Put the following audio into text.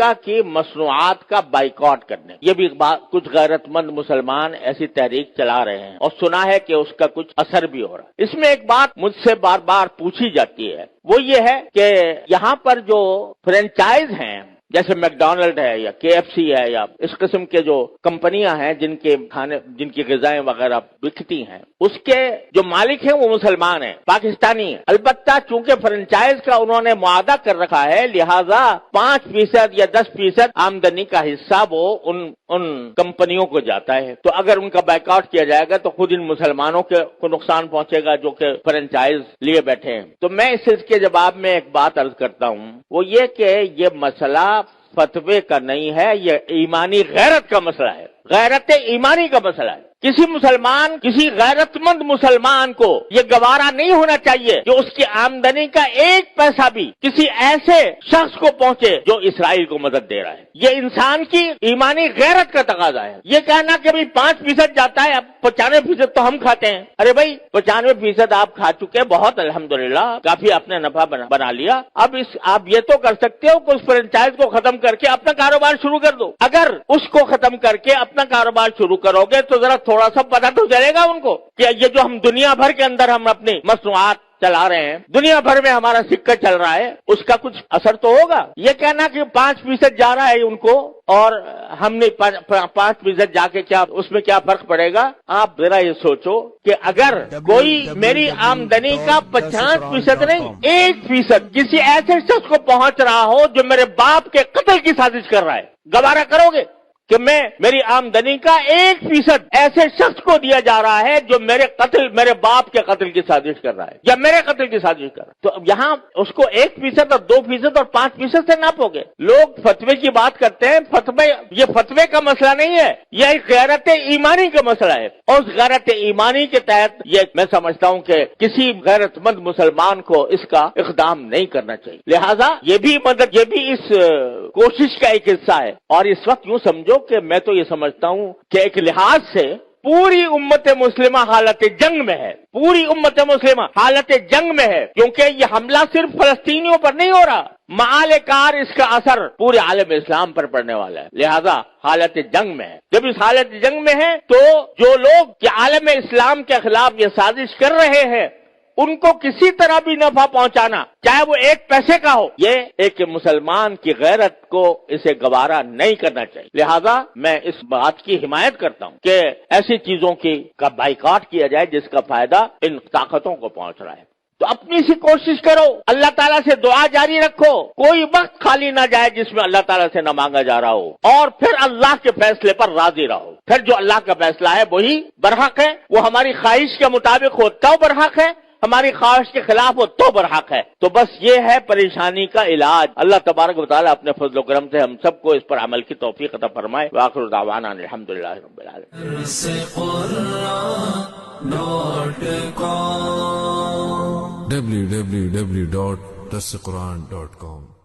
امریکہ کی مصنوعات کا بائیکاٹ کرنے، یہ بھی کچھ غیرت مند مسلمان ایسی تحریک چلا رہے ہیں اور سنا ہے کہ اس کا کچھ اثر بھی ہو رہا ہے۔ اس میں ایک بات مجھ سے بار بار پوچھی جاتی ہے، وہ یہ ہے کہ یہاں پر جو فرنچائز ہیں جیسے میک ڈونلڈ ہے یا KFC ہے یا اس قسم کے جو کمپنیاں ہیں جن کے کھانے، جن کی غذائیں وغیرہ بکتی ہیں، اس کے جو مالک ہیں وہ مسلمان ہیں، پاکستانی ہیں۔ البتہ چونکہ فرنچائز کا انہوں نے معاہدہ کر رکھا ہے، لہذا 5% یا 10% آمدنی کا حصہ وہ ان کمپنیوں کو جاتا ہے۔ تو اگر ان کا بائیکاٹ کیا جائے گا تو خود ان مسلمانوں کو نقصان پہنچے گا جو کہ فرنچائز لیے بیٹھے ہیں۔ تو میں اس کے جواب میں ایک بات عرض کرتا ہوں، وہ یہ کہ یہ مسئلہ فتوے کا نہیں ہے، یہ ایمانی غیرت کا مسئلہ ہے، غیرت ایمانی کا مسئلہ ہے۔ کسی مسلمان، کسی غیرت مند مسلمان کو یہ گوارا نہیں ہونا چاہیے کہ اس کی آمدنی کا 1 پیسہ بھی کسی ایسے شخص کو پہنچے جو اسرائیل کو مدد دے رہا ہے۔ یہ انسان کی ایمانی غیرت کا تقاضا ہے۔ یہ کہنا کہ بھئی 5% جاتا ہے، اب 95% تو ہم کھاتے ہیں۔ ارے بھائی 95% آپ کھا چکے، بہت الحمدللہ، کافی آپ نے نفع بنا لیا۔ اب آپ یہ تو کر سکتے ہو کہ اس فرنچائز کو ختم کر کے اپنا کاروبار شروع کر دو۔ اگر اس کو ختم کر کے اپنا کاروبار شروع کرو گے تو ذرا تھوڑا سا پتہ تو چلے گا ان کو کہ یہ جو ہم دنیا بھر کے اندر ہم اپنی مصنوعات چلا رہے ہیں، دنیا بھر میں ہمارا سکہ چل رہا ہے، اس کا کچھ اثر تو ہوگا۔ یہ کہنا کہ 5% جا رہا ہے ان کو اور ہم نے 5% جا کے کیا اس میں کیا فرق پڑے گا؟ آپ ذرا یہ سوچو کہ اگر کوئی میری آمدنی کا 50% نہیں 1% کسی ایسے شخص کو پہنچ رہا ہو جو میرے باپ کے قتل کی سازش کر رہا ہے، گوارا کرو گے کہ میری آمدنی کا 1% ایسے شخص کو دیا جا رہا ہے جو میرے باپ کے قتل کی سازش کر رہا ہے یا میرے قتل کی سازش کر رہا ہے؟ تو اب یہاں اس کو 1% اور 2% اور 5% سے ناپو گے۔ لوگ فتوے کی بات کرتے ہیں، یہ فتوے کا مسئلہ نہیں ہے، یہ ایک غیرت ایمانی کا مسئلہ ہے، اور اس غیرت ایمانی کے تحت یہ میں سمجھتا ہوں کہ کسی غیرت مند مسلمان کو اس کا اقدام نہیں کرنا چاہیے۔ لہذا یہ بھی اس کوشش کا ایک حصہ ہے۔ اور اس وقت یوں سمجھو کہ میں تو یہ سمجھتا ہوں کہ ایک لحاظ سے پوری امت مسلمہ حالت جنگ میں ہے، پوری امت مسلمہ حالت جنگ میں ہے، کیونکہ یہ حملہ صرف فلسطینیوں پر نہیں ہو رہا، معال کار اس کا اثر پورے عالم اسلام پر پڑنے والا ہے۔ لہذا حالت جنگ میں ہے۔ جب اس حالت جنگ میں ہے تو جو لوگ عالم اسلام کے خلاف یہ سازش کر رہے ہیں ان کو کسی طرح بھی نفع پہنچانا، چاہے وہ 1 پیسے کا ہو، یہ ایک مسلمان کی غیرت کو اسے گوارا نہیں کرنا چاہیے۔ لہذا میں اس بات کی حمایت کرتا ہوں کہ ایسی چیزوں کا بائیکاٹ کیا جائے جس کا فائدہ ان طاقتوں کو پہنچ رہا ہے۔ تو اپنی سی کوشش کرو، اللہ تعالیٰ سے دعا جاری رکھو، کوئی وقت خالی نہ جائے جس میں اللہ تعالیٰ سے نہ مانگا جا رہا ہو، اور پھر اللہ کے فیصلے پر راضی رہو۔ پھر جو اللہ کا فیصلہ ہے وہی برحق ہے، وہ ہماری خواہش کے مطابق ہو تو برحق ہے، ہماری خواہش کے خلاف ہو تو برحق ہے۔ تو بس یہ ہے پریشانی کا علاج۔ اللہ تبارک و تعالیٰ اپنے فضل و کرم سے ہم سب کو اس پر عمل کی توفیق عطا فرمائے۔ وآخر دعوانا الحمدللہ رب العالمین۔ www.dasquran.com